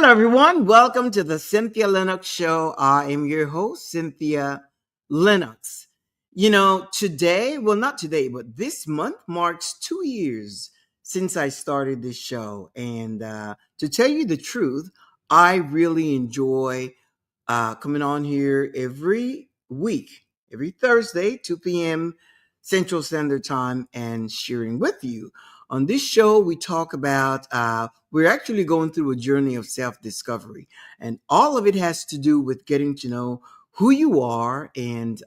everyone. Welcome to the Cynthia Linox Show. I am your host, Cynthia Linox. Not today, but this month marks 2 years since I started this show. And to tell you the truth, I really enjoy coming on here every week, every Thursday, 2 p.m. Central Standard Time, and sharing with you. On this show, we talk about, we're actually going through a journey of self discovery. And all of it has to do with getting to know who you are and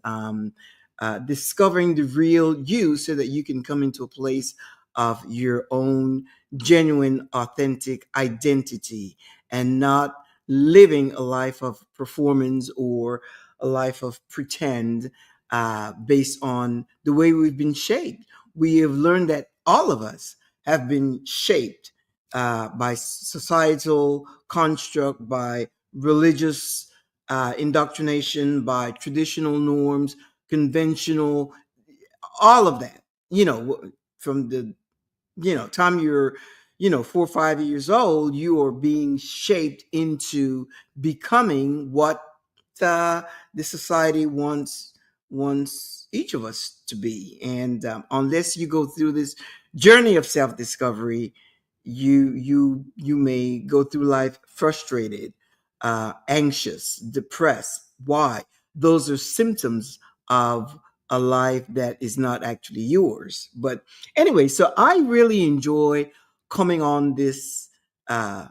discovering the real you so that you can come into a place of your own genuine, authentic identity and not living a life of performance or a life of pretend based on the way we've been shaped. We have learned that all of us have been shaped by societal construct, by religious indoctrination, by traditional norms, conventional, all of that. From the time you're 4 or 5 years old, you are being shaped into becoming what uh, the society wants each of us to be. And unless you go through this journey of self-discovery, you may go through life frustrated, anxious, depressed. Why? Those are symptoms of a life that is not actually yours. But anyway, so I really enjoy coming on this uh,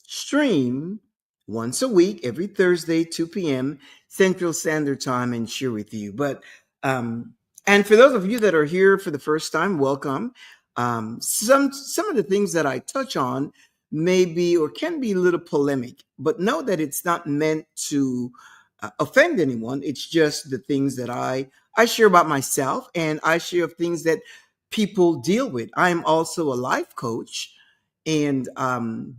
stream once a week, every Thursday, 2 p.m. Central Standard Time, and share with you. But and for those of you that are here for the first time, welcome. Some of the things that I touch on may be or can be a little polemic, but know that it's not meant to offend anyone. It's just the things that I share about myself, and I share things that people deal with. I'm also a life coach, and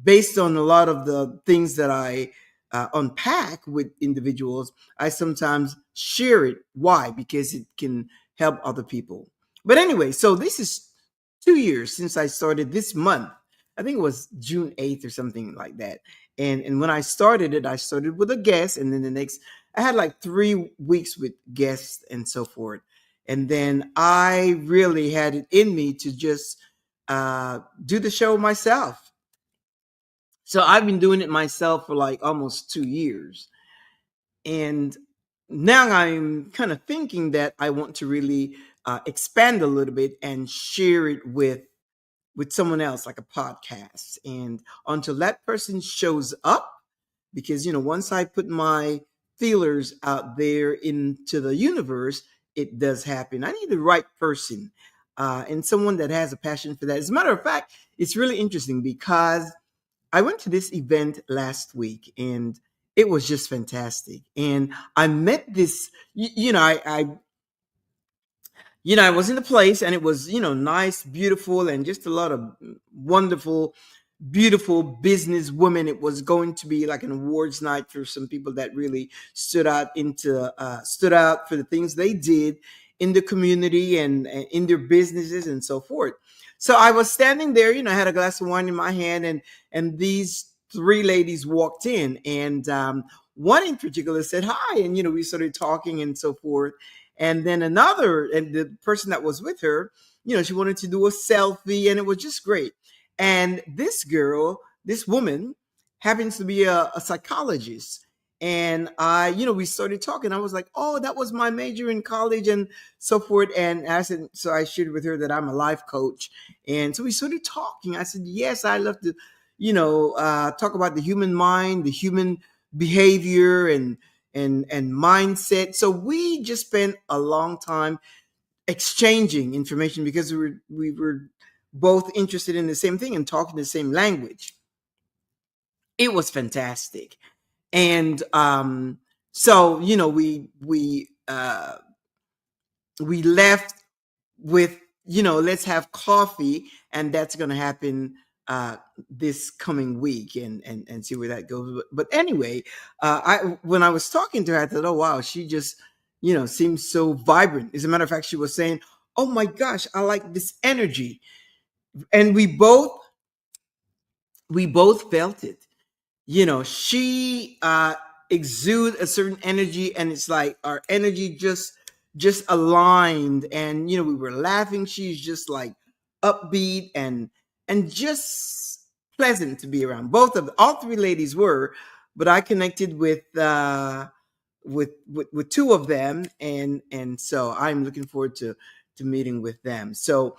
based on a lot of the things that I unpack with individuals, I sometimes share it. Why? Because it can help other people. But anyway, so this is 2 years since I started this month. I think it was June 8th or something like that. And when I started it, I started with a guest, and then the next, I had like 3 weeks with guests and so forth. And then I really had it in me to just do the show myself. So I've been doing it myself for like almost 2 years. And now I'm kind of thinking that I want to really expand a little bit and share it with someone else, like a podcast. And until that person shows up, because once I put my feelers out there into the universe, it does happen. I need the right person and someone that has a passion for that. As a matter of fact, it's really interesting because I went to this event last week and it was just fantastic. And I met this, I was in the place and it was, nice, beautiful, and just a lot of wonderful, beautiful business women. It was going to be like an awards night for some people that really stood out for the things they did in the community and in their businesses and so forth. So I was standing there, I had a glass of wine in my hand, and these three ladies walked in, and one in particular said hi, and we started talking and so forth. And then another, and the person that was with her, she wanted to do a selfie, and it was just great. And this girl, this woman, happens to be a psychologist. And we started talking. I was like, oh, that was my major in college and so forth. And I said, so I shared with her that I'm a life coach. And so we started talking. I said, yes, I love to, talk about the human mind, the human behavior, and mindset. So we just spent a long time exchanging information because we were both interested in the same thing and talking the same language. It was fantastic. And so we left with, let's have coffee, and that's going to happen this coming week, and see where that goes. But anyway, I when I was talking to her, I thought, oh wow, she just seems so vibrant. As a matter of fact, she was saying, oh my gosh, I like this energy. And we both felt it. she exude a certain energy, and it's like our energy just aligned, and we were laughing. She's just like upbeat and just pleasant to be around. All three ladies were, but I connected with two of them, and so I'm looking forward to meeting with them. So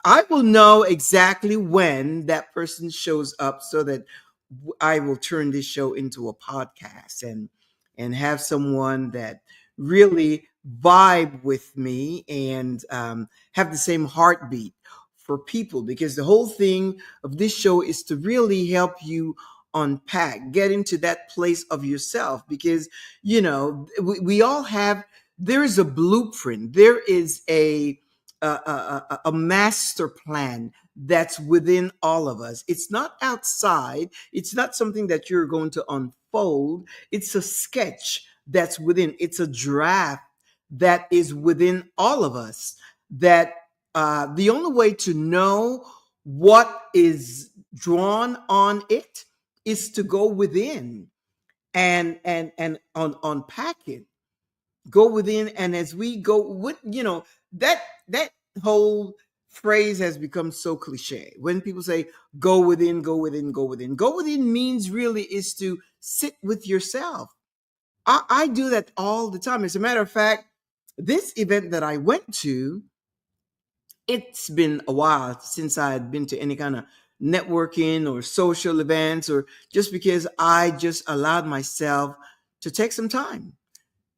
I will know exactly when that person shows up, so that I will turn this show into a podcast and have someone that really vibe with me and have the same heartbeat for people, because the whole thing of this show is to really help you unpack, get into that place of yourself, because we all have, there is a blueprint, there is a master plan that's within all of us. It's not outside. It's not something that you're going to unfold. It's a sketch that's within. It's a draft that is within all of us. That the only way to know what is drawn on it is to go within and unpack it, go within. And as we go with, that whole phrase has become so cliche. When people say go within, go within, go within, go within means really is to sit with yourself. I do that all the time. As a matter of fact, this event that I went to, it's been a while since I had been to any kind of networking or social events, or just because I just allowed myself to take some time.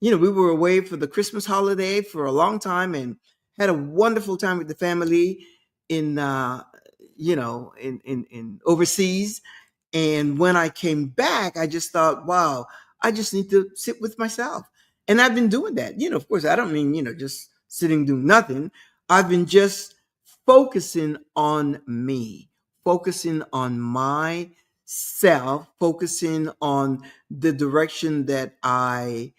We were away for the Christmas holiday for a long time and had a wonderful time with the family in, in overseas. And when I came back, I just thought, wow, I just need to sit with myself. And I've been doing that. Of course, I don't mean, just sitting doing nothing. I've been just focusing on me, focusing on myself, focusing on the direction that I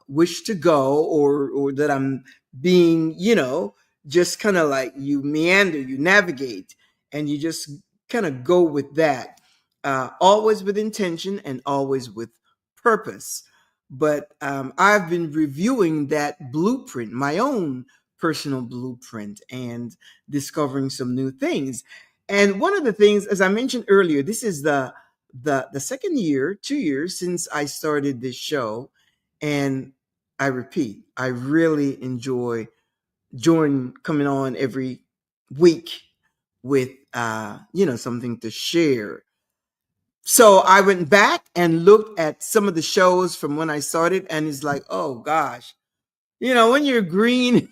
wish to go, or that I'm being, just kind of like you meander, you navigate, and you just kind of go with that, always with intention and always with purpose. But I've been reviewing that blueprint, my own personal blueprint, and discovering some new things. And one of the things, as I mentioned earlier, this is the second year, 2 years since I started this show, and I repeat, I really enjoy coming on every week with something to share. So I went back and looked at some of the shows from when I started, and it's like, oh gosh, when you're green,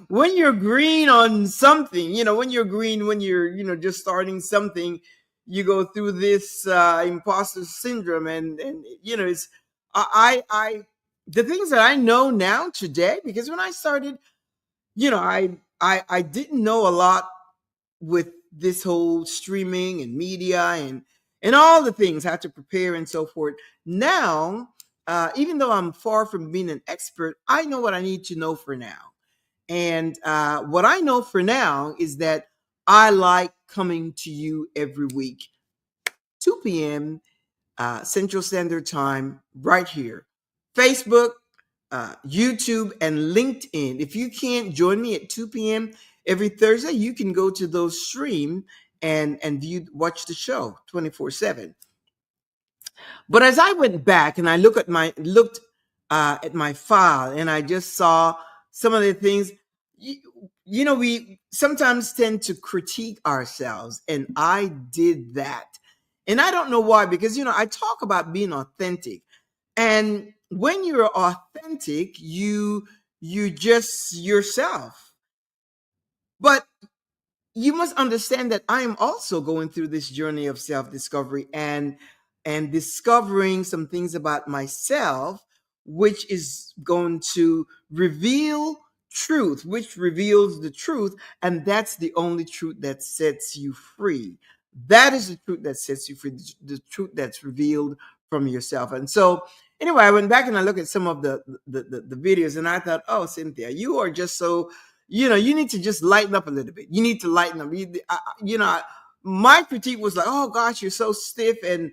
when you're green on something, when you're green, when you're just starting something, you go through this imposter syndrome, and it's I the things that I know now today, because when I started, I didn't know a lot with this whole streaming and media and all the things, how to prepare and so forth. Now, even though I'm far from being an expert, I know what I need to know for now. And what I know for now is that I like coming to you every week, 2 p.m. Central Standard Time, right here. Facebook, YouTube, and LinkedIn. If you can't join me at 2 p.m. every Thursday, you can go to those stream and watch the show 24/7. But as I went back and I looked at my file, and I just saw some of the things. You, we sometimes tend to critique ourselves, and I did that. And I don't know why, because I talk about being authentic, and when you're authentic, you just yourself. But you must understand that I am also going through this journey of self-discovery, and discovering some things about myself, which is going to reveal truth, which reveals the truth, and that's the only truth that sets you free. That is the truth that sets you free, the truth that's revealed from yourself. And so anyway, I went back and I looked at some of the videos, and I thought, oh, Cynthia, you are just so, you need to just lighten up a little bit. You need to lighten up. my critique was like, oh gosh, you're so stiff, and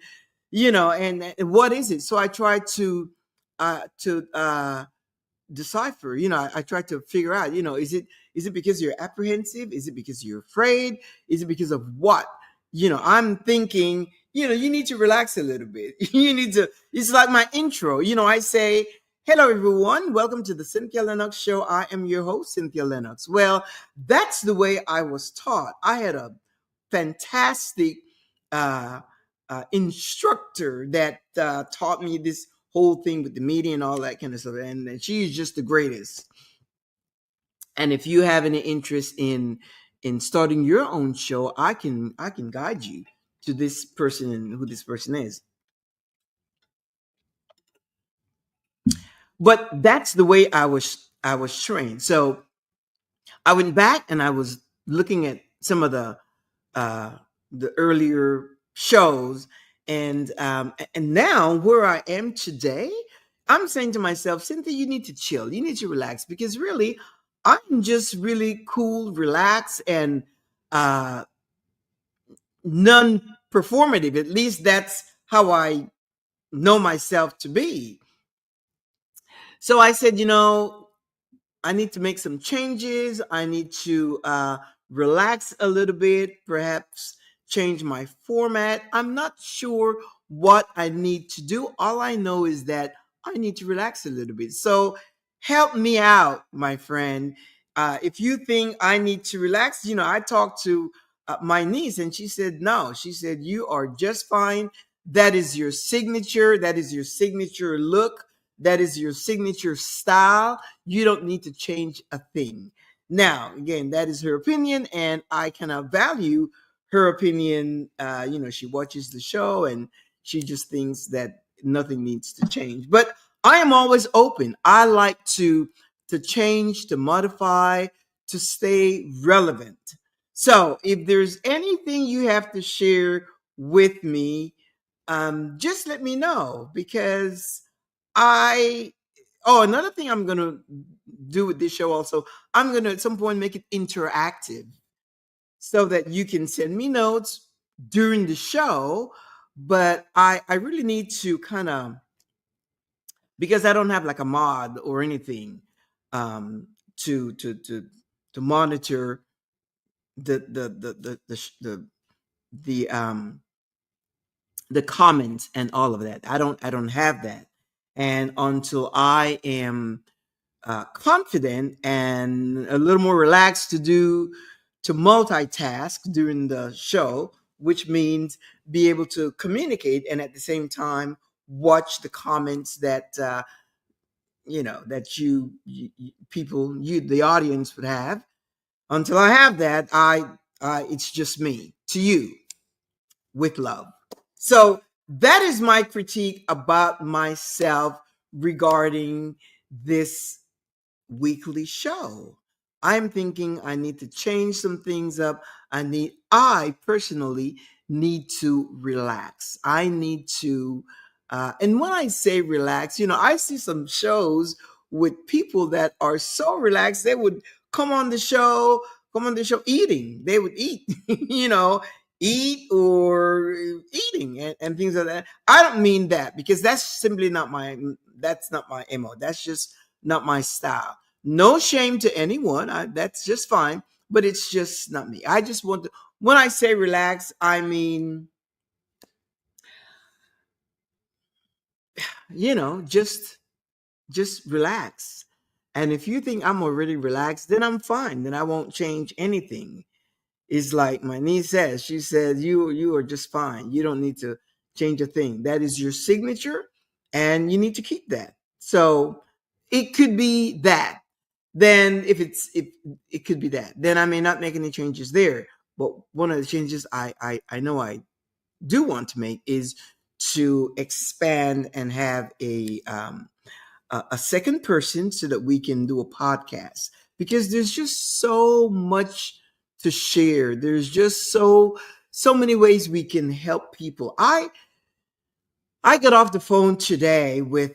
and what is it? So I tried to decipher. I try to figure out, is it because you're apprehensive? Is it because you're afraid? Is it because of what? I'm thinking, you need to relax a little bit. You need to, it's like my intro. I say, hello everyone, welcome to the Cynthia Linox show. I am your host, Cynthia Linox. Well, that's the way I was taught. I had a fantastic uh, instructor that taught me this whole thing with the media and all that kind of stuff. And she's just the greatest. And if you have any interest in starting your own show, I can guide you to this person and who this person is. But that's the way I was trained. So I went back and I was looking at some of uh, the earlier shows, and now where I am today, I'm saying to myself, Cynthia, you need to chill, you need to relax, because really, I'm just really cool, relaxed, and uh, non-performative. At least that's how I know myself to be. So I said, I need to make some changes. I need to relax a little bit, perhaps change my format. I'm not sure what I need to do. All I know is that I need to relax a little bit. So help me out, my friend. If you think I need to relax, I talked to my niece and she said, no, she said, you are just fine. That is your signature. That is your signature look. That is your signature style. You don't need to change a thing. Now, again, that is her opinion, and I cannot value her opinion. She watches the show and she just thinks that nothing needs to change. But I am always open. I like to change, to modify, to stay relevant. So, if there's anything you have to share with me, just let me know, because I another thing I'm gonna do with this show also, I'm gonna at some point make it interactive so that you can send me notes during the show. But I really need to kind of, because I don't have like a mod or anything um to monitor the the comments and all of that. I don't have that. And until I am confident and a little more relaxed to multitask during the show, which means be able to communicate and at the same time watch the comments that that people, the audience would have. Until I have that, it's just me to you with love. So that is my critique about myself regarding this weekly show. I'm thinking I need to change some things up. I personally need to relax. I need to, and when I say relax, I see some shows with people that are so relaxed, they would come on the show, eating. They would eat, eat or eating and things like that. I don't mean that, because that's not my MO. That's just not my style. No shame to anyone. That's just fine, but it's just not me. I just want to, when I say relax, I mean, just relax. And if you think I'm already relaxed, then I'm fine. Then I won't change anything. It's like my niece says. She said, "You are just fine. You don't need to change a thing. That is your signature, and you need to keep that." So it could be that. Then if it could be that, then I may not make any changes there. But one of the changes I know I do want to make is to expand and have a second person so that we can do a podcast, because there's just so much to share. There's just so many ways we can help people. I got off the phone today with,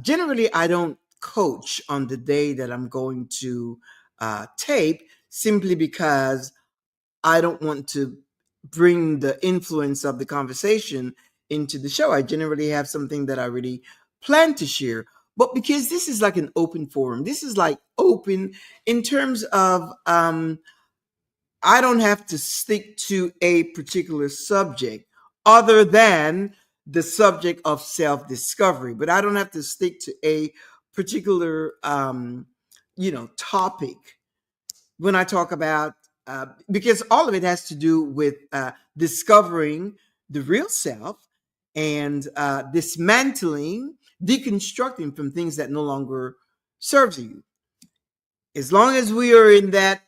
generally I don't coach on the day that I'm going to tape, simply because I don't want to bring the influence of the conversation into the show. I generally have something that I really plan to share. But because this is like an open forum, this is like open in terms of I don't have to stick to a particular subject other than the subject of self discovery, but I don't have to stick to a particular, topic when I talk about, because all of it has to do with discovering the real self and dismantling, deconstructing from things that no longer serves you. As long as we are in that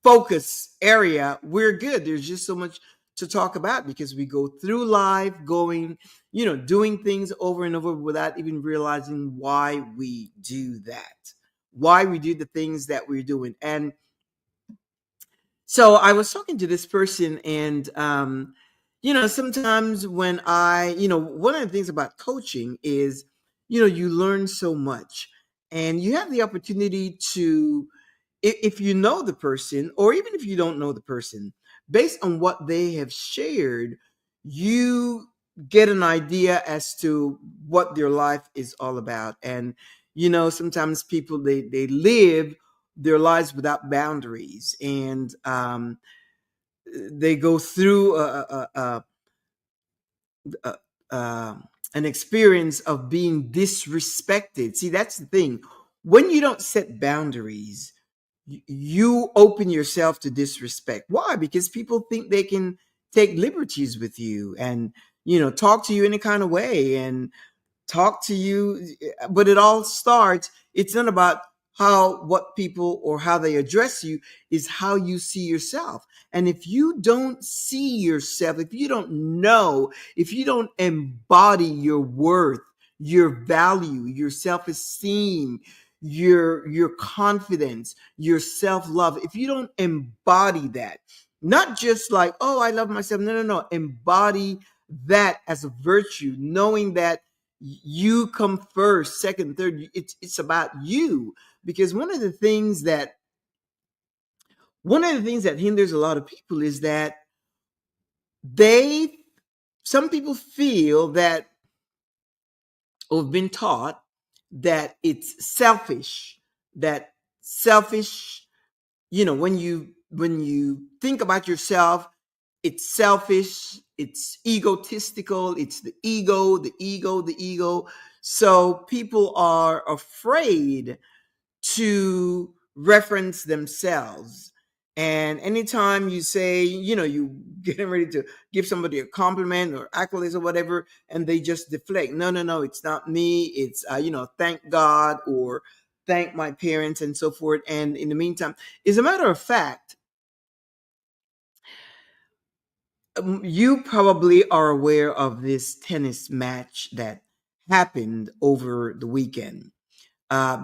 focus area, we're good. There's just so much to talk about because we go through life going, doing things over and over without even realizing why we do that, why we do the things that we're doing. And so I was talking to this person, and sometimes when one of the things about coaching is, you learn so much, and you have the opportunity to, if you know the person, or even if you don't know the person, based on what they have shared, you get an idea as to what their life is all about. And sometimes people they live their lives without boundaries, and they go through a, a, an experience of being disrespected. See, that's the thing. When you don't set boundaries, you open yourself to disrespect. Why? Because people think they can take liberties with you and talk to you any kind of way and talk to you, but it all starts, it's not about what people or how they address you, is how you see yourself. And if you don't see yourself, if you don't know, if you don't embody your worth, your value, your self-esteem, your confidence, your self-love, if you don't embody that, not just like, oh, I love myself, no, embody that as a virtue, knowing that you come first, second, third. It's about you. Because one of the things that hinders a lot of people is that they some people feel that, or have been taught that it's selfish, that selfish, when you think about yourself, it's selfish, it's egotistical, it's the ego. So people are afraid to reference themselves. And anytime you say, you getting ready to give somebody a compliment or accolades or whatever, and they just deflect, no, it's not me, it's thank God, or thank my parents, and so forth. And in the meantime, as a matter of fact, you probably are aware of this tennis match that happened over the weekend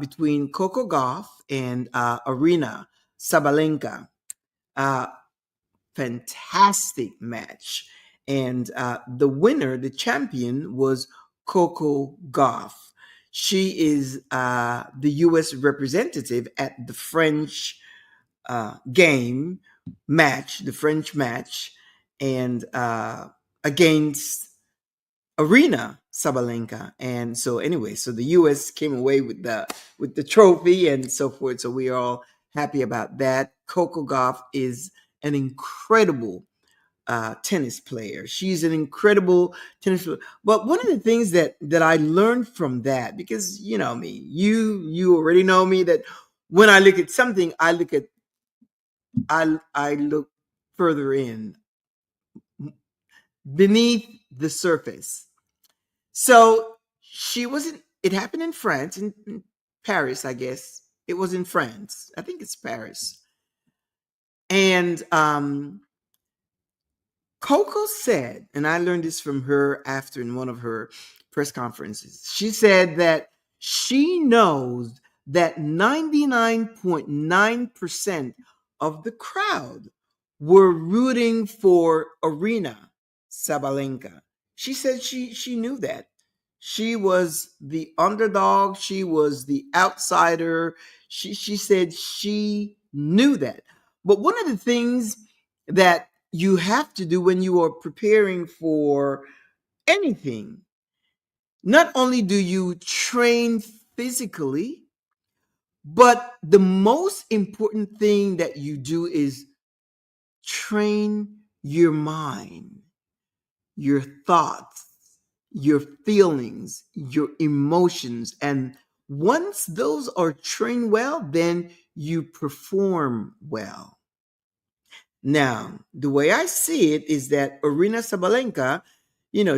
between Coco Gauff and Arena Sabalenka. Uh, Fantastic match. And the winner, the champion, was Coco Gauff. She is the U.S. representative at the French game match, the French match, and against Arena Sabalenka. And so anyway, so the US came away with the trophy and so forth. So we are all happy about that. Coco Gauff is an incredible tennis player. She's an incredible tennis player. But one of the things that I learned from that, because you know me, you already know me, that when I look at something, I look further in, beneath the surface. So she wasn't. It happened in France, in Paris, I guess. It was in France. I think it's Paris. And Coco said, and I learned this from her after in one of her press conferences. She said that she knows that 99.9% of the crowd were rooting for Arena Sabalenka. She said she knew that. She was the underdog, she was the outsider. She said she knew that. But one of the things that you have to do when you are preparing for anything. Not only do you train physically, but the most important thing that you do is train your mind, your thoughts, your feelings, your emotions. And once those are trained well, then you perform well. Now, the way I see it is that Arina Sabalenka,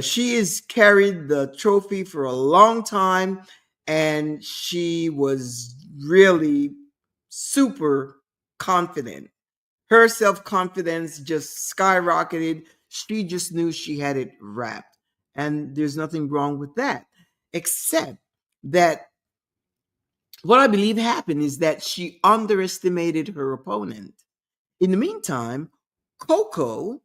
she has carried the trophy for a long time, and she was really super confident. Her self confidence just skyrocketed. She just knew she had it wrapped. And there's nothing wrong with that, except that what I believe happened is that she underestimated her opponent. In the meantime, Coco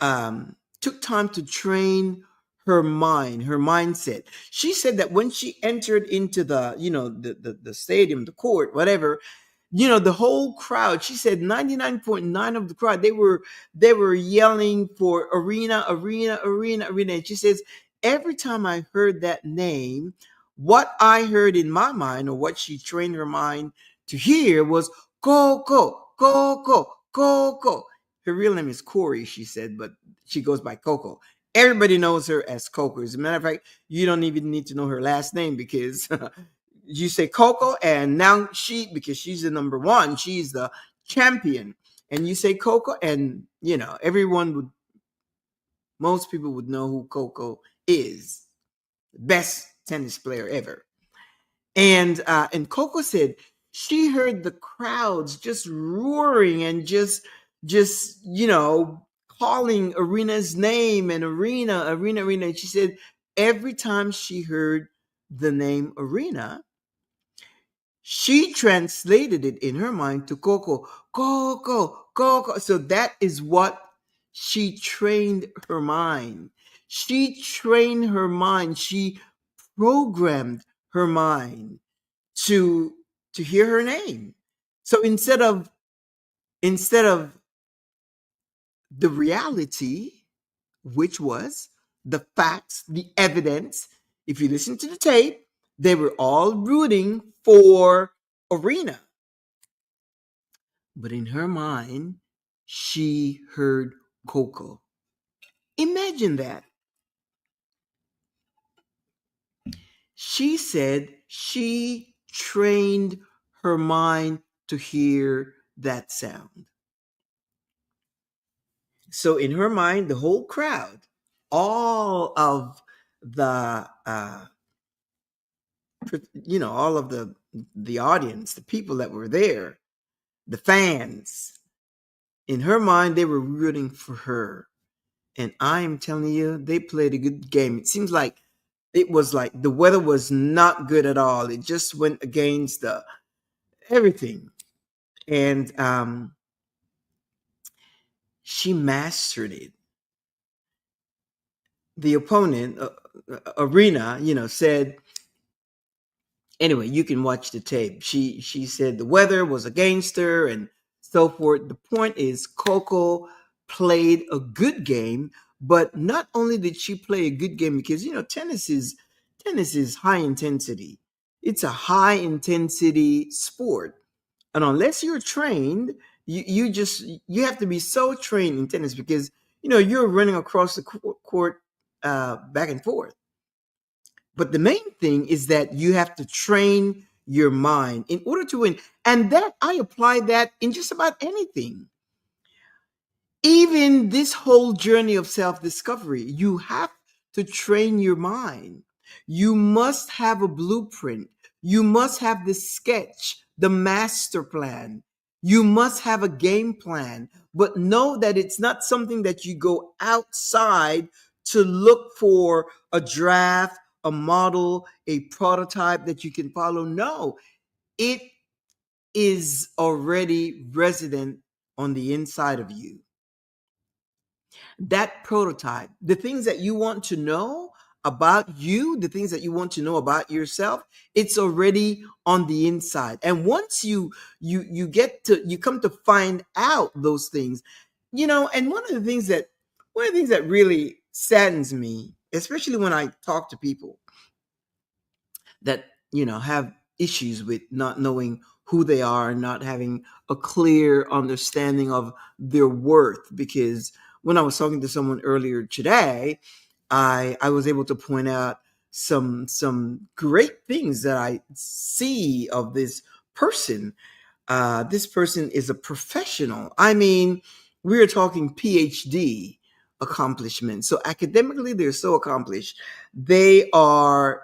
took time to train her mind, her mindset. She said that when she entered into the stadium, the court, whatever, the whole crowd, she said 99.9 of the crowd, they were yelling for Arena, Arena, Arena, Arena. And she says, every time I heard that name, what I heard in my mind, or what she trained her mind to hear, was Coco, Coco, Coco. Her real name is Corey, she said, but she goes by Coco. Everybody knows her as Coco. As a matter of fact, you don't even need to know her last name, because you say Coco, and now because she's the number one, she's the champion. And you say Coco, and most people would know who Coco is. Best tennis player ever. And Coco said she heard the crowds just roaring and just calling Arena's name, and Arena, Arena, Arena. And she said every time she heard the name Arena, she translated it in her mind to Coco, Coco, Coco. So that is what she trained her mind. She trained her mind. She programmed her mind to hear her name. So instead of the reality, which was the facts, the evidence, if you listen to the tape, they were all rooting for Arena. But in her mind, she heard Coco. Imagine that. She said she trained her mind to hear that sound. So in her mind, the whole crowd, all of the all of the audience, the people that were there, the fans, in her mind, they were rooting for her. And I am telling you, they played a good game. It seems like it was like the weather was not good at all. It just went against the everything. And she mastered it. The opponent, Arena, said, anyway, you can watch the tape. She said the weather was against her and so forth. The point is, Coco played a good game, but not only did she play a good game, because tennis is high intensity. It's a high intensity sport, and unless you're trained, you have to be so trained in tennis, because you're running across the court back and forth. But the main thing is that you have to train your mind in order to win. And that I apply that in just about anything. Even this whole journey of self discovery, you have to train your mind. You must have a blueprint. You must have the sketch, the master plan. You must have a game plan, but know that it's not something that you go outside to look for a draft, a model, a prototype that you can follow. No, it is already resident on the inside of you. That prototype, the things that you want to know about you, the things that you want to know about yourself, it's already on the inside. And once you come to find out those things, And one of the things that really saddens me, especially when I talk to people that have issues with not knowing who they are, not having a clear understanding of their worth. Because when I was talking to someone earlier today, I was able to point out some great things that I see of this person. This person is a professional. I mean, we're talking PhD accomplishments. So academically, they're so accomplished. They are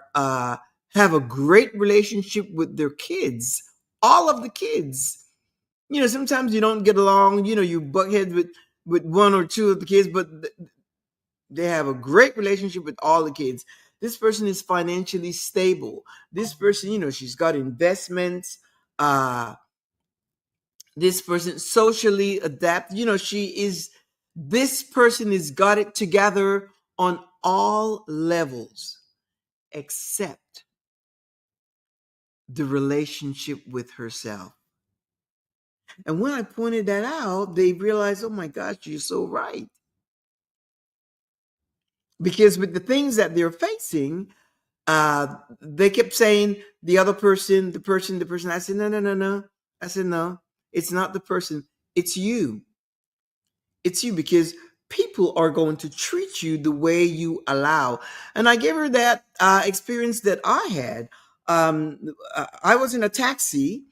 have a great relationship with their kids. All of the kids. Sometimes you don't get along. You butt heads with one or two of the kids, but they have a great relationship with all the kids. This person is financially stable. This person, she's got investments. Uh, this person socially adapt. This person has got it together on all levels except the relationship with herself. And when I pointed that out, they realized, oh my gosh, you're so right. Because with the things that they're facing, they kept saying the other person, the person. I said, no, no, no, no. I said, no, it's not the person. It's you. It's you, because people are going to treat you the way you allow. And I gave her that experience that I had. I was in a taxi.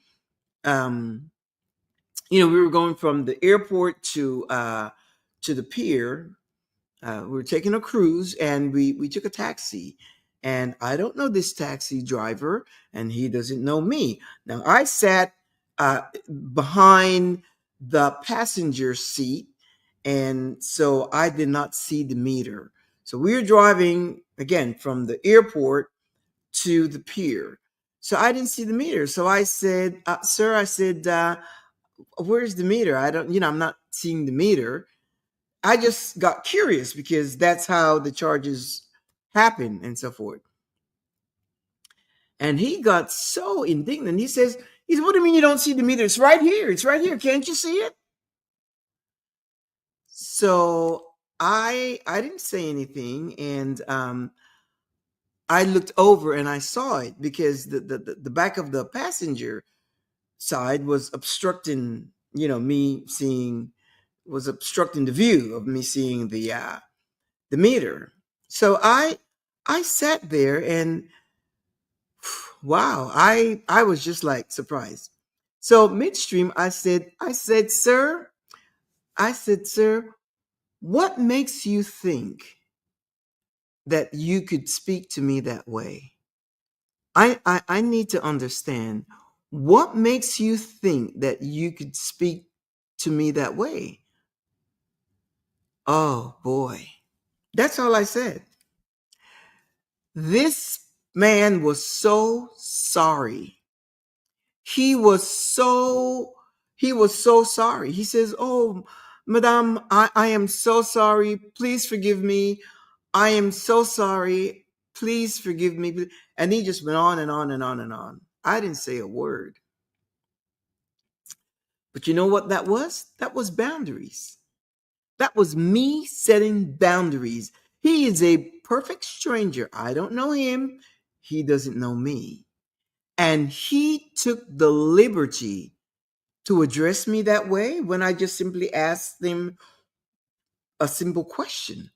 Um, we were going from the airport to the pier. We were taking a cruise, and we took a taxi. And I don't know this taxi driver, and he doesn't know me. Now I sat behind the passenger seat, and so I did not see the meter. So we were driving again from the airport to the pier. So I didn't see the meter. So I said, "Sir," I said, "Where's the meter? I don't, I'm not seeing the meter." I just got curious because that's how the charges happen and so forth. And he got so indignant. He said, "What do you mean you don't see the meter? It's right here. It's right here. Can't you see it?" So I didn't say anything, and I looked over and I saw it because the back of the passenger side was obstructing, me seeing was obstructing the view of me seeing the meter. So I sat there and wow, I was just like surprised. So midstream, I said, sir, what makes you think that you could speak to me that way? I need to understand what makes you think that you could speak to me that way. Oh boy. That's all I said. This man was so sorry. He was so he was so sorry. He says, "Oh, Madame, I am so sorry. Please forgive me. I am so sorry. Please forgive me." And he just went on and on and on and on. I didn't say a word. But you know what that was? That was boundaries. That was me setting boundaries. He is a perfect stranger. I don't know him. He doesn't know me. And he took the liberty to address me that way when I just simply asked them a simple question.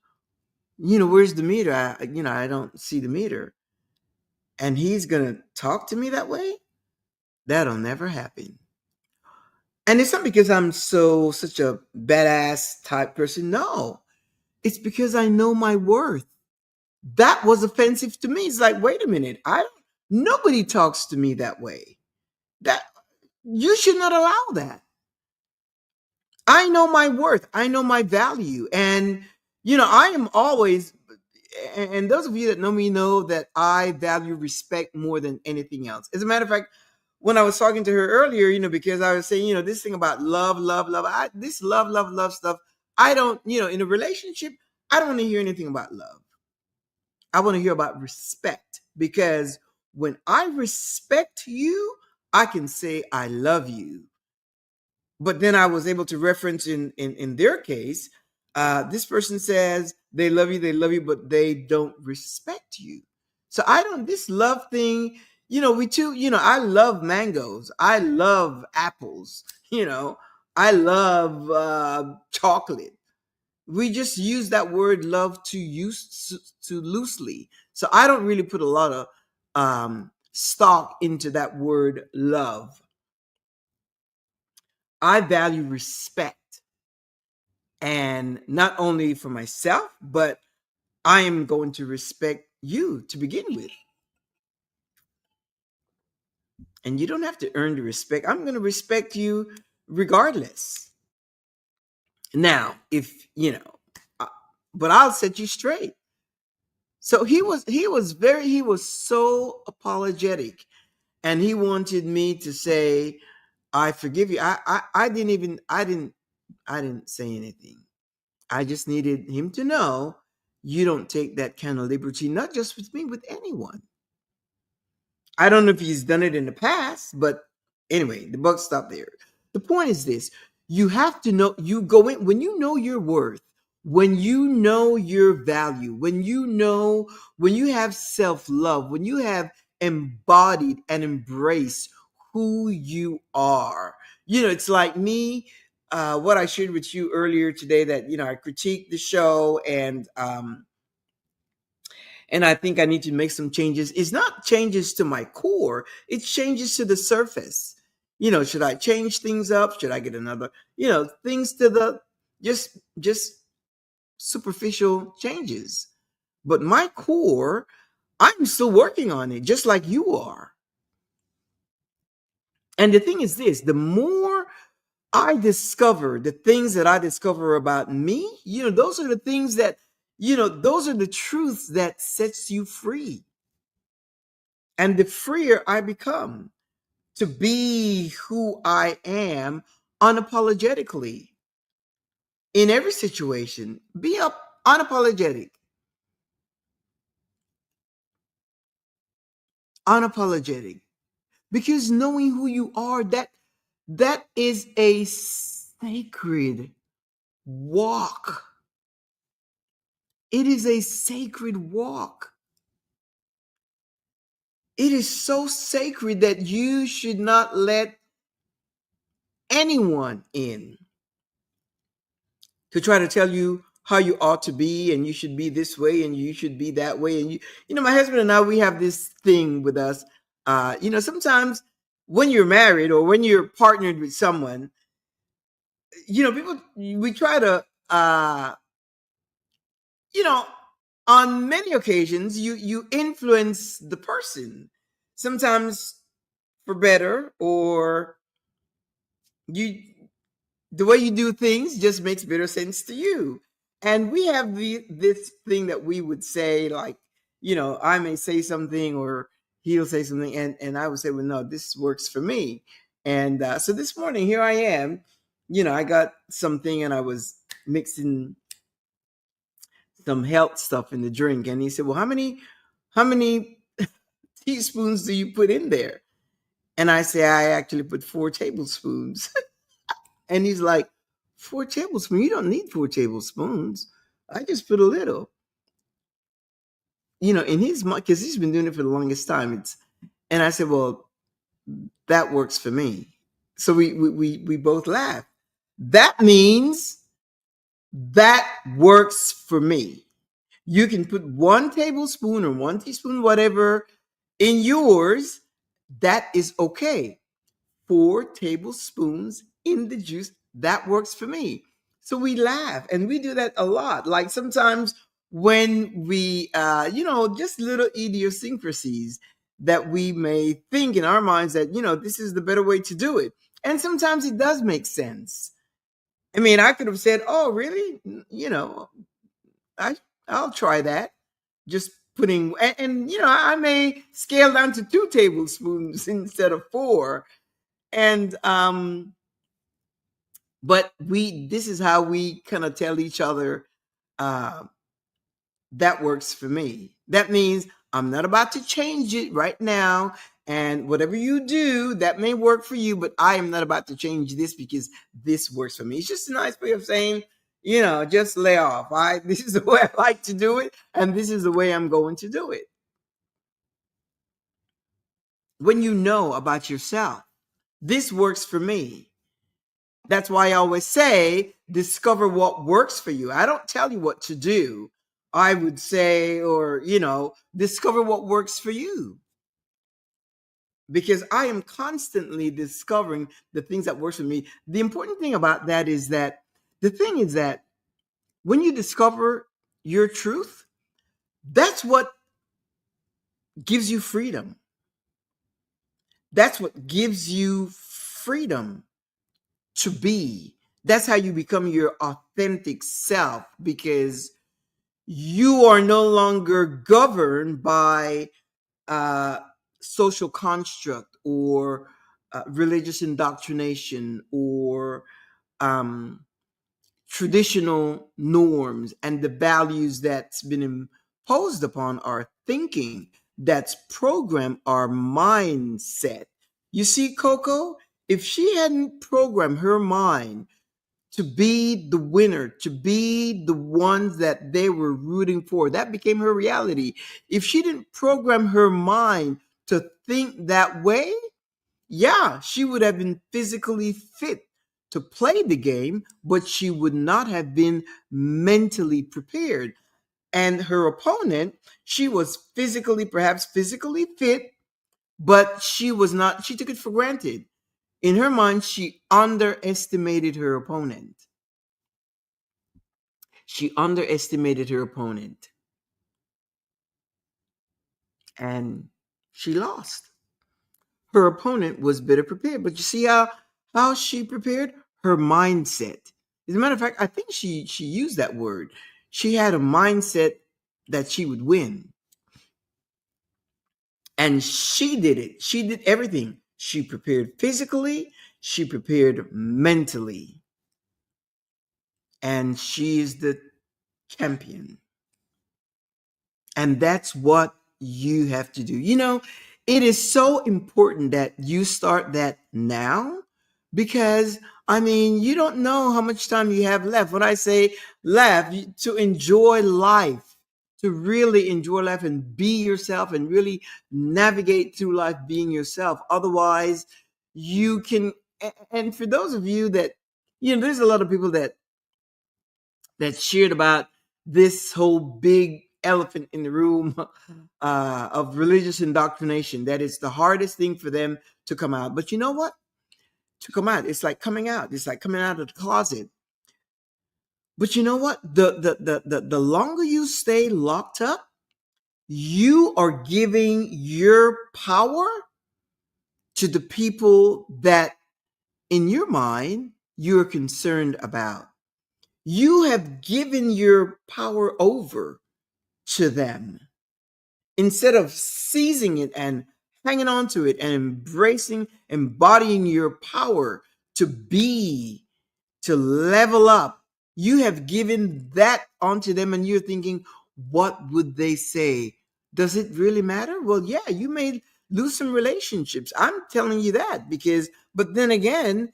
Where's the meter? I don't see the meter. And he's going to talk to me that way? That'll never happen. And it's not because I'm such a badass type person. No, it's because I know my worth. That was offensive to me. It's like, wait a minute. Nobody talks to me that way. That you should not allow that. I know my worth. I know my value. And, I am always, and those of you that know me know that I value respect more than anything else. As a matter of fact, when I was talking to her earlier, because I was saying, this thing about love, love, love, this love, love, love stuff, I don't, in a relationship, I don't want to hear anything about love. I want to hear about respect, because when I respect you, I can say I love you. But then I was able to reference in their case, this person says they love you, but they don't respect you. So I don't this love thing. We too. I love mangoes. I love apples. I love chocolate. We just use that word love to loosely. So I don't really put a lot of stock into that word love. I value respect, and not only for myself, but I am going to respect you to begin with. And you don't have to earn the respect. I'm going to respect you regardless. Now, if uh, but I'll set you straight. So he was so apologetic, and he wanted me to say, I forgive you. I didn't say anything. I just needed him to know you don't take that kind of liberty, not just with me, with anyone. I don't know if he's done it in the past, but anyway, the buck stopped there. The point is this: you have to know, you go in when you know your worth, when you know your value, when you have self love, when you have embodied and embraced who you are. It's like me. What I shared with you earlier today, that I critiqued the show, and I think I need to make some changes. It's not changes to my core, it's changes to the surface. Should I change things up? Should I get another, things to the just superficial changes. But my core, I'm still working on it, just like you are. And the thing is this, the more I discover the things that I discover about me, those are the things that, those are the truths that sets you free. And the freer I become to be who I am unapologetically in every situation. Be up unapologetic, unapologetic. Because knowing who you are, that is a sacred walk. It is a sacred walk. It is so sacred that you should not let anyone in to try to tell you how you ought to be, and you should be this way and you should be that way. And my husband and I, we have this thing with us. Sometimes when you're married or when you're partnered with someone, people, we try to you know on many occasions you influence the person, sometimes for better, or you the way you do things just makes better sense to you. And we have this thing that we would say, like, I may say something, or he'll say something, and I would say, well, no, this works for me. And so this morning, here I am, I got something, and I was mixing some health stuff in the drink, and he said, well, how many teaspoons do you put in there? And I say, I actually put 4 tablespoons. And he's like, 4 tablespoons? You don't need 4 tablespoons. I just put a little. In his mind, because he's been doing it for the longest time. And I said, well, that works for me. So we both laugh. That means that works for me. You can put 1 tablespoon or 1 teaspoon, whatever, in yours. That is okay. 4 tablespoons in the juice, that works for me. So we laugh, and we do that a lot. Like sometimes when we, just little idiosyncrasies that we may think in our minds that, this is the better way to do it. And sometimes it does make sense. I mean, I could have said, oh, really? I, I'll try that. Just putting, I may scale down to 2 tablespoons instead of 4. And but this is how we kind of tell each other, uh that works for me. That means I'm not about to change it right now. And whatever you do, that may work for you, but I am not about to change this because this works for me. It's just a nice way of saying, just lay off. This is the way I like to do it, and this is the way I'm going to do it. When you know about yourself, this works for me. That's why I always say, discover what works for you. I don't tell you what to do. I would say, or, discover what works for you. Because I am constantly discovering the things that works for me. The important thing about that is that the thing is that when you discover your truth, that's what gives you freedom. That's what gives you freedom to be. That's how you become your authentic self, because you are no longer governed by uh, social construct or religious indoctrination or um, traditional norms and the values that's been imposed upon our thinking, that's programmed our mindset. You see, Coco, if she hadn't programmed her mind to be the winner, to be the ones that they were rooting for, that became her reality. If she didn't program her mind to think that way, yeah, she would have been physically fit to play the game, but she would not have been mentally prepared. And her opponent, she was perhaps physically fit, but she was not, she took it for granted. In her mind, she underestimated her opponent. She underestimated her opponent and she lost. Her opponent was better prepared. But you see how she prepared? Her mindset. As a matter of fact, I think she used that word. She had a mindset that she would win. And she did it. She did everything. She prepared physically, she prepared mentally. And she is the champion. And that's what you have to do. It is so important that you start that now, because, you don't know how much time you have left. When I say left, to enjoy life, to really enjoy life and be yourself and really navigate through life being yourself. Otherwise, you can, and for those of you that, there's a lot of people that shared about this whole big elephant in the room of religious indoctrination, that it's the hardest thing for them to come out. But you know what? To come out, it's like coming out. It's like coming out of the closet. But you know what? The longer you stay locked up, you are giving your power to the people that, in your mind, you're concerned about. You have given your power over to them instead of seizing it and hanging on to it and embodying your power to be, to level up. You have given that onto them, and you're thinking, what would they say? Does it really matter? Well, yeah, you may lose some relationships. I'm telling you that but then again,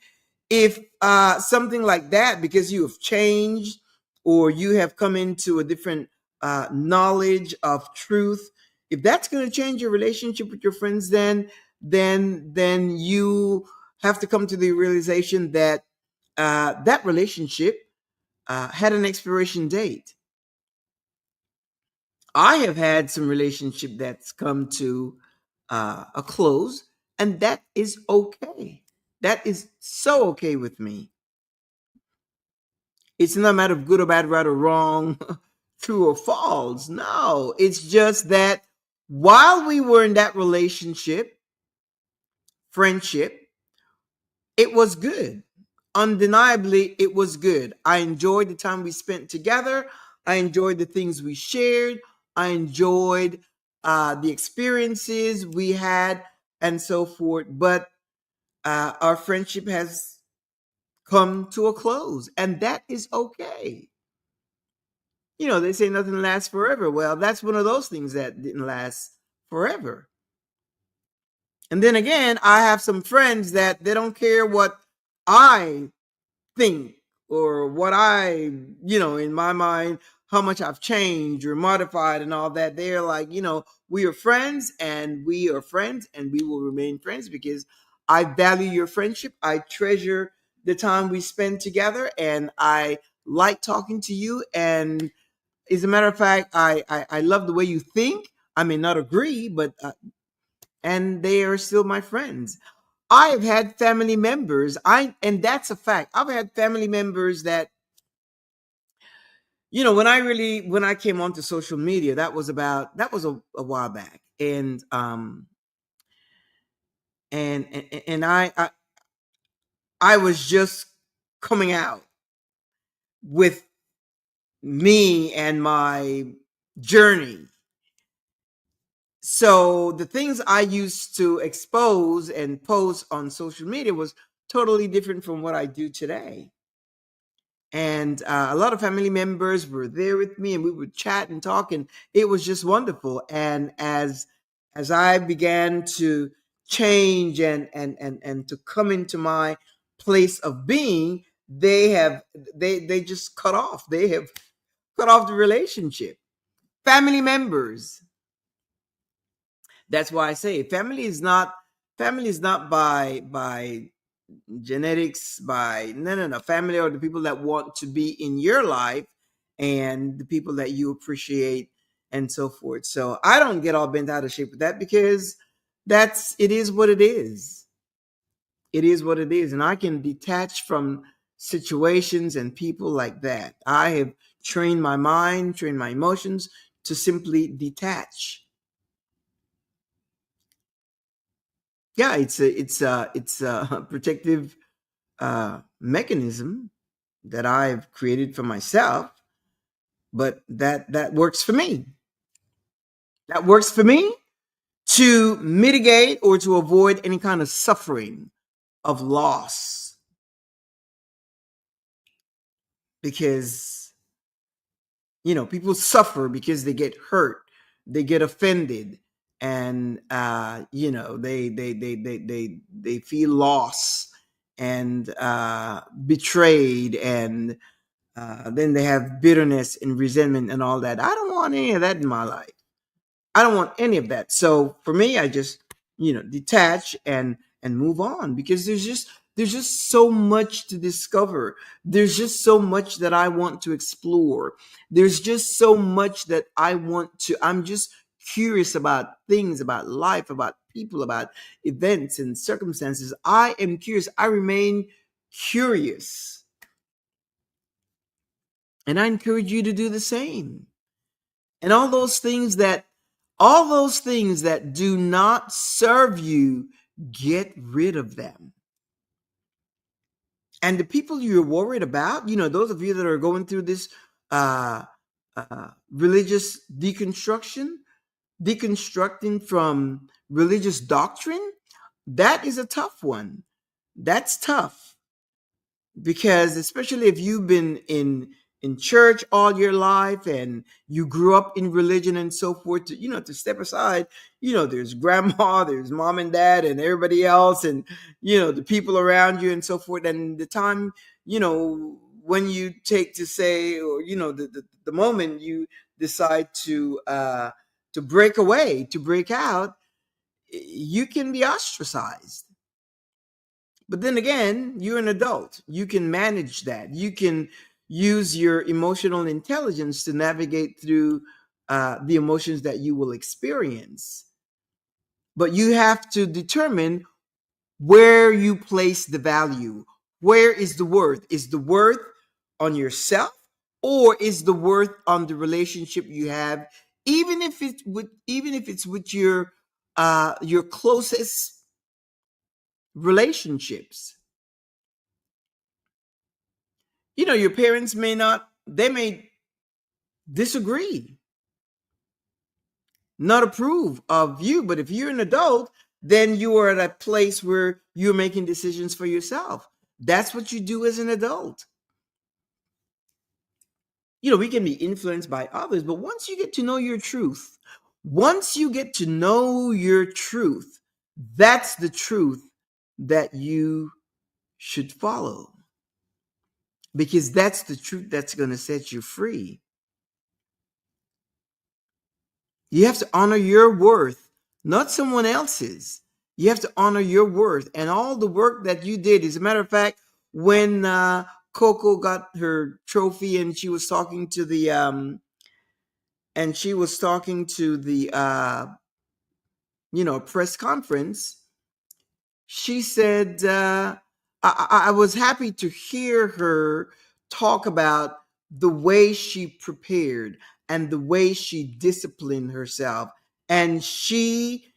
if something like that, because you have changed or you have come into a different knowledge of truth, if that's going to change your relationship with your friends, then you have to come to the realization that that relationship had an expiration date. I have had some relationship that's come to a close, and that is okay. That is so okay with me. It's not a matter of good or bad, right or wrong, true or false. No, it's just that while we were in that relationship, friendship, it was good. Undeniably, it was good. I enjoyed the time we spent together. I enjoyed the things we shared. I enjoyed the experiences we had and so forth. But our friendship has come to a close, and that is okay. They say nothing lasts forever. Well, that's one of those things that didn't last forever. And then again, I have some friends that they don't care what I think or what in my mind, how much I've changed or modified and all that. They're like, we are friends and we are friends and we will remain friends because I value your friendship. I treasure the time we spend together and I like talking to you. And as a matter of fact, I love the way you think. I may not agree, but and they are still my friends. I have had family members. And that's a fact. I've had family members that when I came onto social media, that was a while back, and I was just coming out with me and my journey. So the things I used to expose and post on social media was totally different from what I do today. And a lot of family members were there with me, and we would chat and talk, and it was just wonderful. And as I began to change and to come into my place of being, they just cut off. They have cut off the relationship. Family members. That's why I say family is not by genetics, by no family are the people that want to be in your life and the people that you appreciate and so forth. So I don't get all bent out of shape with that because it is what it is. It is what it is, and I can detach from situations and people like that. I have trained my mind, trained my emotions to simply detach. Yeah, it's a protective mechanism that I've created for myself, but that works for me. That works for me to mitigate or to avoid any kind of suffering of loss because people suffer because they get hurt, they get offended, and they feel loss and betrayed, and then they have bitterness and resentment and all that. I don't want any of that in my life. I don't want any of that. So for me, I just detach and move on because there's just so much to discover. There's just so much that I want to explore. There's just so much that I'm just curious about things, about life, about people, about events and circumstances. I am curious. I remain curious. And I encourage you to do the same. And all those things that do not serve you, get rid of them. And the people you're worried about, those of you that are going through this uh, religious deconstructing from religious doctrine, that is a tough one. That's tough. Because especially if you've been in church all your life and you grew up in religion and so forth, to step aside, there's grandma, there's mom and dad and everybody else, and the people around you and so forth, and the time, when you take to say, or the moment you decide to break away, to break out, you can be ostracized. But then again, you're an adult. You can manage that. You can use your emotional intelligence to navigate through the emotions that you will experience. But you have to determine where you place the value. Where is the worth? Is the worth on yourself, or is the worth on the relationship you have, even if it's with your closest relationships? Your parents may disagree, not approve of you, but if you're an adult, then you are at a place where you're making decisions for yourself. That's what you do as an adult. We can be influenced by others, but once you get to know your truth, once you get to know your truth, that's the truth that you should follow, because that's the truth that's going to set you free. You have to honor your worth, not someone else's. You have to honor your worth and all the work that you did. As a matter of fact, when Coco got her trophy and she was talking to the press conference, she said, I was happy to hear her talk about the way she prepared and the way she disciplined herself. And she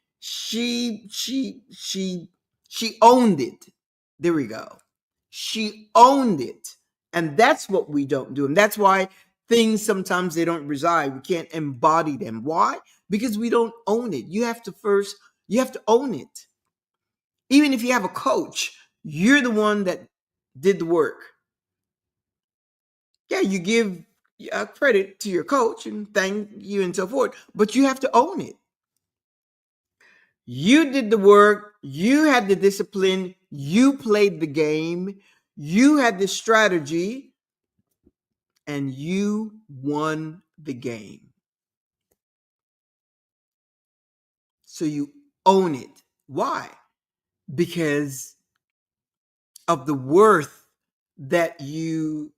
owned it. There we go. She owned it. And that's what we don't do. And that's why things sometimes they don't reside. We can't embody them. Why? Because we don't own it. You have to own it. Even if you have a coach, you're the one that did the work. Yeah, you give credit to your coach and thank you and so forth, but you have to own it. You did the work, you had the discipline, you played the game, you had the strategy, and you won the game. So you own it. Why? Because of the worth that you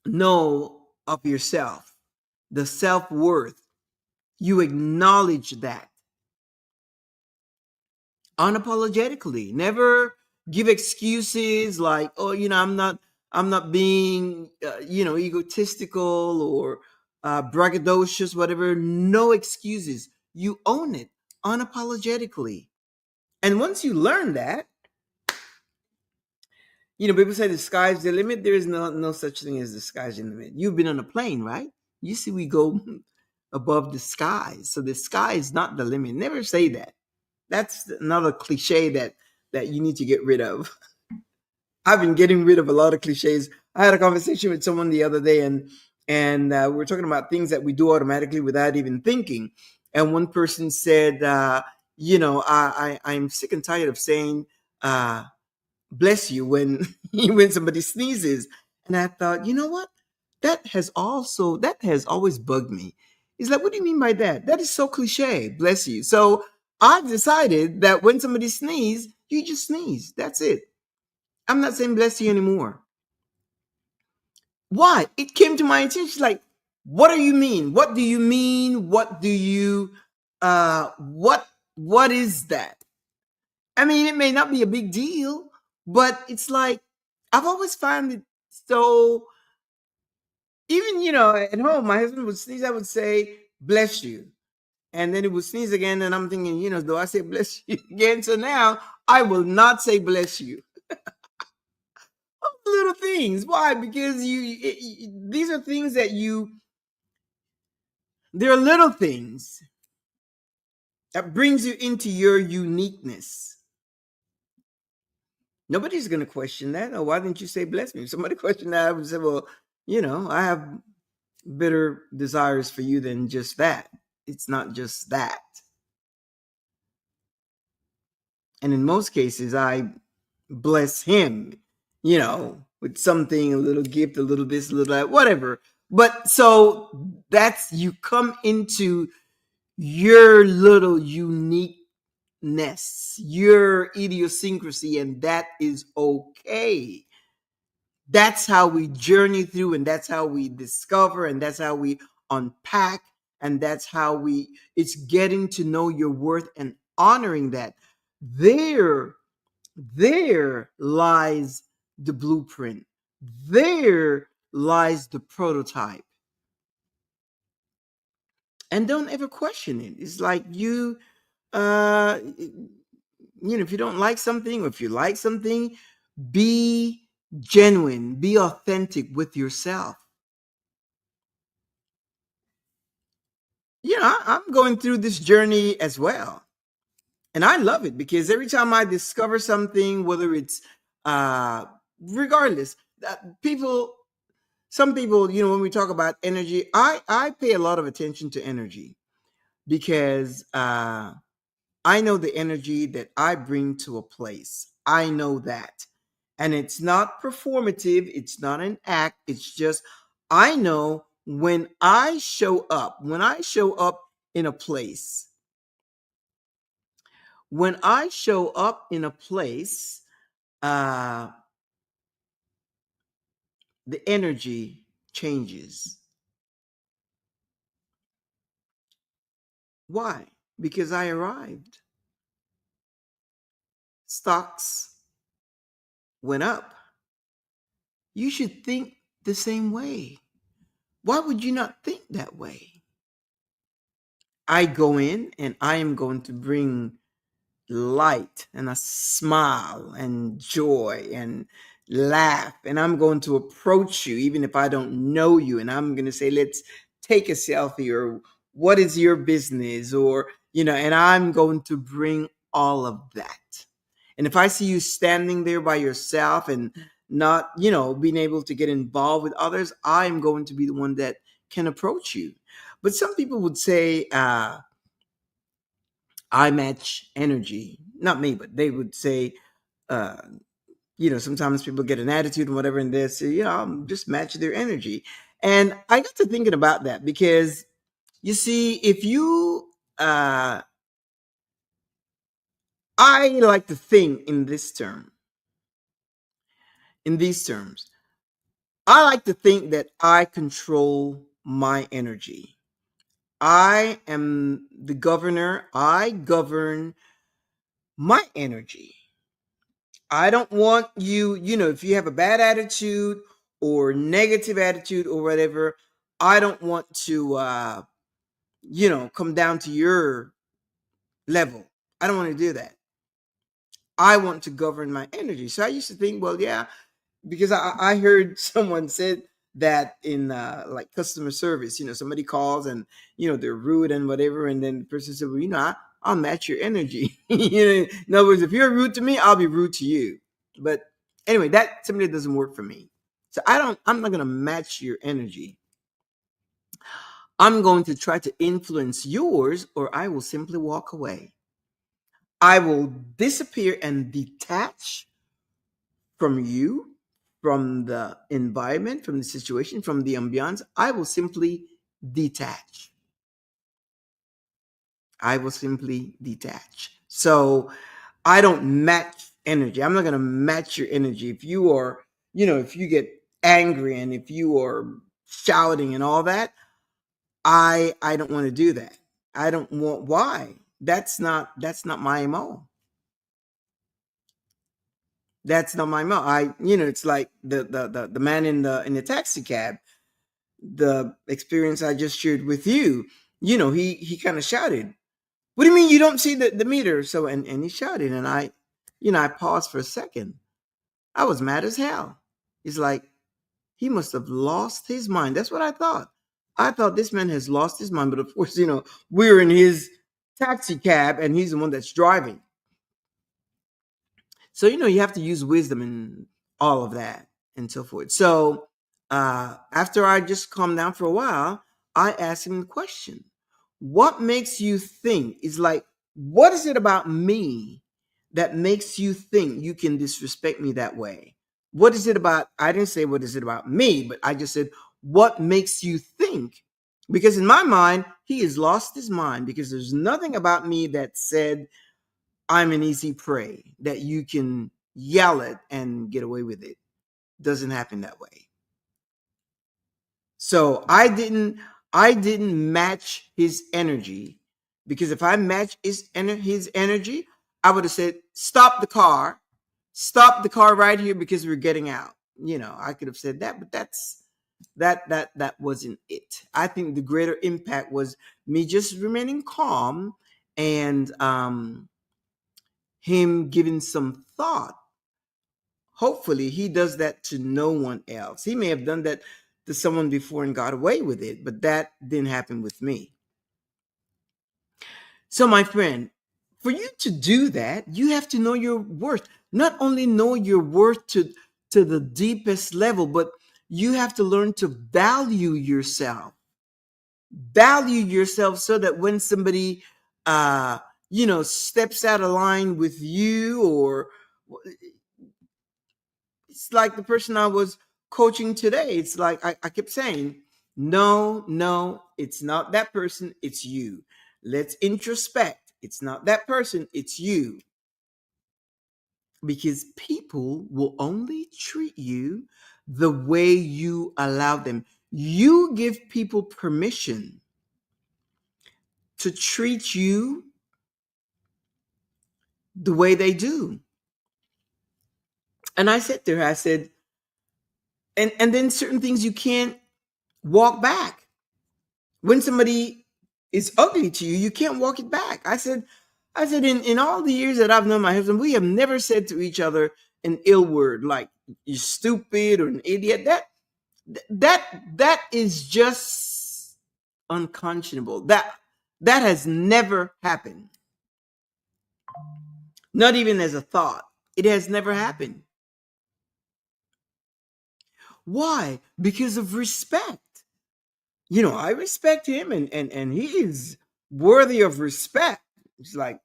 know of yourself, the self worth. You acknowledge that unapologetically. Never give excuses like, "Oh, I'm not being, egotistical or braggadocious, whatever." No excuses. You own it unapologetically. And once you learn that, people say the sky's the limit. There is no such thing as the sky's the limit. You've been on a plane, right? You see, we go above the sky, so the sky is not the limit. Never say that. That's another cliche that you need to get rid of. I've been getting rid of a lot of cliches. I had a conversation with someone the other day, and we are talking about things that we do automatically without even thinking. And one person said, I'm sick and tired of saying, bless you when when somebody sneezes. And I thought, you know what? That has always bugged me. He's like, what do you mean by that? That is so cliche. Bless you. So I've decided that when somebody sneezes, you just sneeze. That's it. I'm not saying bless you anymore. Why? It came to my attention. Like, what do you mean? What do you mean? What is that? I mean, it may not be a big deal, but it's like I've always found it so. Even at home, my husband would sneeze. I would say "bless you," and then he would sneeze again, and I'm thinking, do I say "bless you" again? So now I will not say "bless you." Little things. Why? Because these are things that they're little things that brings you into your uniqueness. Nobody's going to question that. Oh, why didn't you say bless me? If somebody questioned that, I would say, well, I have better desires for you than just that. It's not just that. And in most cases, I bless him, with something, a little gift, a little this, a little that, whatever. But so that's you come into your little uniqueness, your idiosyncrasy, and that is okay. That's how we journey through, and that's how we discover, and that's how we unpack, and that's how it's getting to know your worth and honoring that. There, there lies the blueprint. There lies the prototype. And don't ever question it. It's like if you don't like something or if you like something, be genuine, be authentic with yourself. I'm going through this journey as well. And I love it because every time I discover something, whether it's regardless, people Some people, when we talk about energy, I pay a lot of attention to energy because I know the energy that I bring to a place. I know that. And it's not performative, it's not an act. It's just, I know when I show up in a place, when I show up in a place, uh, the energy changes. Why? Because I arrived. Stocks went up. You should think the same way. Why would you not think that way? I go in and I am going to bring light and a smile and joy and laugh. And I'm going to approach you, even if I don't know you. And I'm going to say, let's take a selfie, or what is your business? Or, and I'm going to bring all of that. And if I see you standing there by yourself and not, being able to get involved with others, I'm going to be the one that can approach you. But some people would say, I match energy. Not me, but they would say, uh, sometimes people get an attitude and whatever, and they say, I'm just match their energy. And I got to thinking about that because you see, if you, I like to think in these terms. I like to think that I control my energy. I am the governor. I govern my energy. I don't want you, if you have a bad attitude or negative attitude or whatever, I don't want to, come down to your level. I don't want to do that. I want to govern my energy. So I used to think, well, yeah, because I heard someone said that in like customer service, somebody calls and, they're rude and whatever. And then the person said, well, I'll match your energy. In other words, if you're rude to me, I'll be rude to you. But anyway, that simply doesn't work for me. So I'm not going to match your energy. I'm going to try to influence yours, or I will simply walk away. I will disappear and detach from you, from the environment, from the situation, from the ambiance. I will simply detach. I will simply detach. So I don't match energy. I'm not going to match your energy. If you are, if you get angry and if you are shouting and all that, I don't want to do that. I don't want why. That's not my MO. That's not my MO. It's like the man in the taxi cab, the experience I just shared with you. He kind of shouted, "What do you mean you don't see the meter?" So and he shouted, and I paused for a second. I was mad as hell. He's like, he must have lost his mind. That's what I thought. I thought this man has lost his mind, but of course, we're in his taxi cab, and he's the one that's driving. So, you have to use wisdom and all of that and so forth. So, after I just calmed down for a while, I asked him the question: what makes you think? Is like, what is it about me that makes you think you can disrespect me that way? What is it about? I didn't say what is it about me, but I just said, what makes you think? Because in my mind, he has lost his mind because there's nothing about me that said I'm an easy prey that you can yell at and get away with it. Doesn't happen that way. So I didn't match his energy, because if I match his energy, I would have said, stop the car right here because we're getting out. I could have said that, but that wasn't it. I think the greater impact was me just remaining calm and him giving some thought. Hopefully, he does that to no one else. He may have done that to someone before and got away with it, but that didn't happen with me. So, my friend, for you to do that, you have to know your worth. Not only know your worth to the deepest level, but you have to learn to value yourself. Value yourself so that when somebody, steps out of line with you, or it's like the person I was coaching today. It's like I kept saying, no, no, it's not that person, it's you. Let's introspect. It's not that person, it's you. Because people will only treat you the way you allow them. You give people permission to treat you the way they do. And I said to her, I said, and then certain things you can't walk back. When somebody is ugly to you, you can't walk it back. I said, in all the years that I've known my husband, we have never said to each other an ill word like you're stupid or an idiot. That is just unconscionable. That has never happened. Not even as a thought. It has never happened. Why? Because of respect. I respect him, and he is worthy of respect. It's like,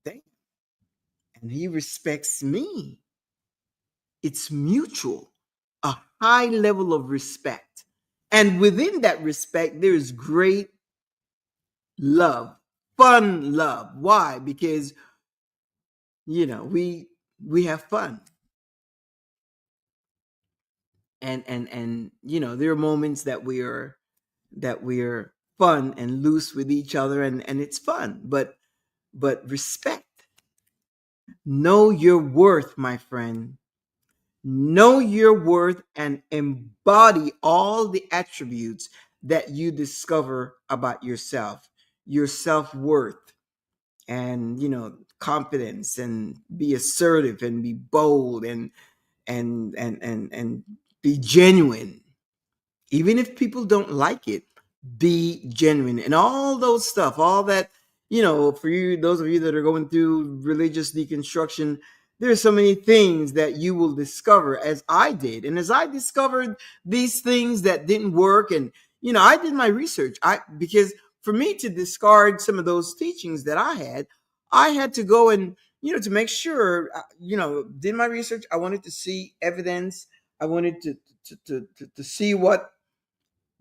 thank you. And he respects me. It's mutual, a high level of respect. And within that respect, there is great love, fun love. Why? Because we have fun. And there are moments that we're fun and loose with each other, and it's fun. But respect. Know your worth, my friend. Know your worth and embody all the attributes that you discover about yourself, your self-worth, and confidence, and be assertive and be bold, and be genuine. Even if people don't like it, be genuine, and all those stuff, all that, for you, those of you that are going through religious deconstruction, there's so many things that you will discover, as I did. And as I discovered these things that didn't work, and I did my research, because for me to discard some of those teachings that I had to go and to make sure, did my research. I wanted to see evidence. I wanted to see what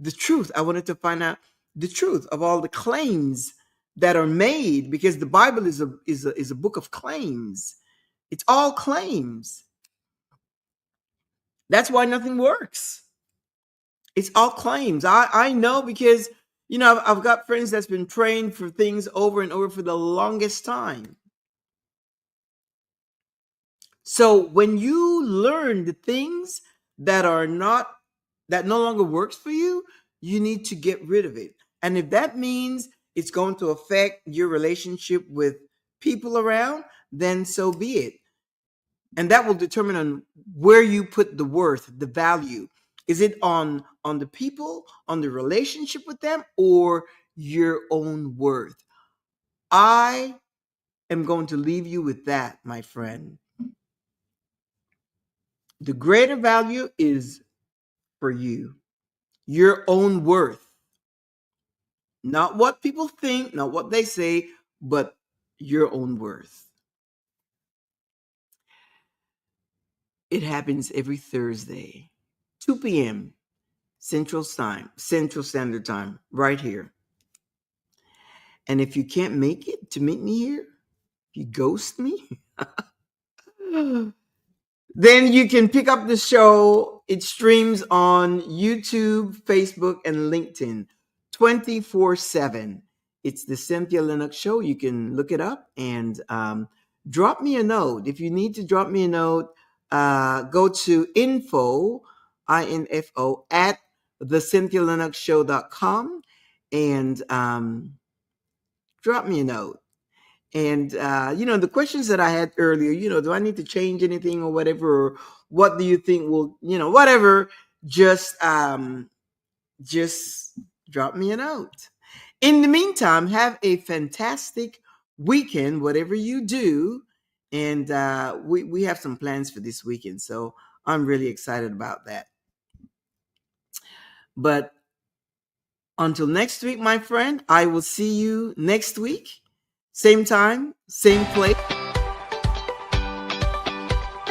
the truth. I wanted to find out the truth of all the claims that are made, because the Bible is a book of claims. It's all claims. That's why nothing works. It's all claims. I know, because I've got friends that's been praying for things over and over for the longest time. So when you learn the things that are not that no longer works for you, you need to get rid of it. And if that means it's going to affect your relationship with people around, then so be it. And that will determine on where you put the worth, the value. Is it on the people, on the relationship with them, or your own worth? I am going to leave you with that, my friend. The greater value is for you, your own worth, not what people think, not what they say, but your own worth. It happens every Thursday, 2 p.m. Central Standard Time, right here. And if you can't make it to meet me here, if you ghost me, then you can pick up the show. It streams on YouTube, Facebook, and LinkedIn 24/7. It's the Cynthia Linox Show. You can look it up and drop me a note. If you need to drop me a note, go to info at thecynthialinuxshow.com and drop me a note. And the questions that I had earlier, do I need to change anything or whatever, or what do you think will, whatever, just drop me a note. In the meantime, have a fantastic weekend, whatever you do. And we have some plans for this weekend, so I'm really excited about that. But until next week, my friend, I will see you next week. Same time, same place.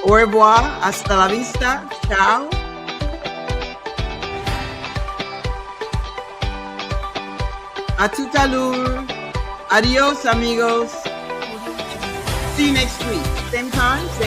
Au revoir. Hasta la vista. Ciao. A tout à l'heure. Adios, amigos. See you next week. Same time, same